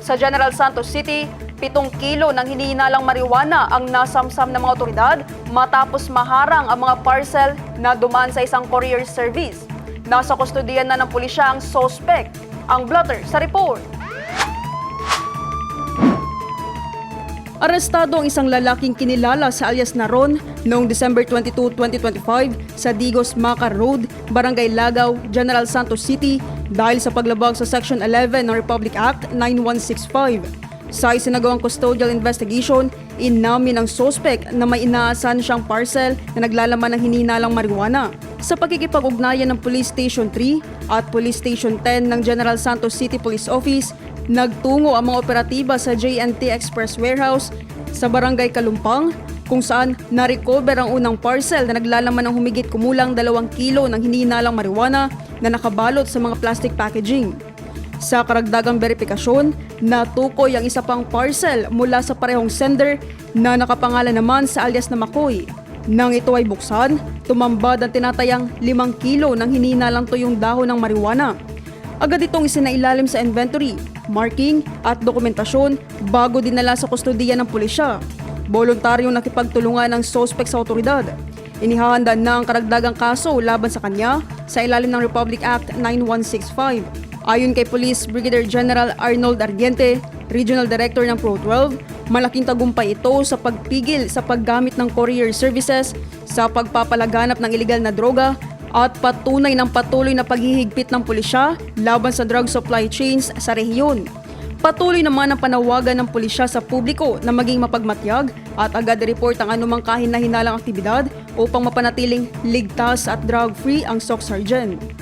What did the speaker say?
Sa General Santos City, 7 kilo ng hinihinalang marijuana ang nasamsam ng mga otoridad matapos maharang ang mga parcel na dumaan sa isang courier service. Nasa kustodiyan na ng pulisya ang suspect. Ang blotter sa report. Arestado ang isang lalaking kinilala sa alias na Ron noong December 22, 2025 sa Digos Macar Road, Barangay Lagaw, General Santos City dahil sa paglabag sa Section 11 ng Republic Act 9165. Sa isinagawang custodial investigation, inamin ng suspect na may inaasahan siyang parcel na naglalaman ng hinihinalang marijuana. Sa pagkikipag-ugnayan ng Police Station 3 at Police Station 10 ng General Santos City Police Office, nagtungo ang mga operatiba sa JNT Express Warehouse sa Barangay Kalumpang kung saan na-recover ang unang parcel na naglalaman ng humigit kumulang 2 kilo ng hinihinalang marijuana na nakabalot sa mga plastic packaging. Sa karagdagang beripikasyon, natukoy ang isa pang parcel mula sa parehong sender na nakapangalan naman sa alias na Makoy. Nang ito ay buksan, tumambad ang tinatayang 5 kilo ng hinihinalang tuyong dahon ng marijuana. Agad itong isinailalim sa inventory, marking at dokumentasyon bago dinala sa kustodiya ng pulisya. Voluntaryong nakipagtulungan ng suspect sa otoridad. Inihahanda na ang karagdagang kaso laban sa kanya sa ilalim ng Republic Act 9165. Ayon kay Police Brigadier General Arnold Ardiente, Regional Director ng Pro-12, malaking tagumpay ito sa pagpigil sa paggamit ng courier services sa pagpapalaganap ng iligal na droga at patunay ng patuloy na paghihigpit ng pulisya laban sa drug supply chains sa rehiyon. Patuloy naman ang panawagan ng pulisya sa publiko na maging mapagmatyag at agad i-report ang anumang kahina-hinalang aktibidad upang mapanatiling ligtas at drug-free ang SOC Sergeant.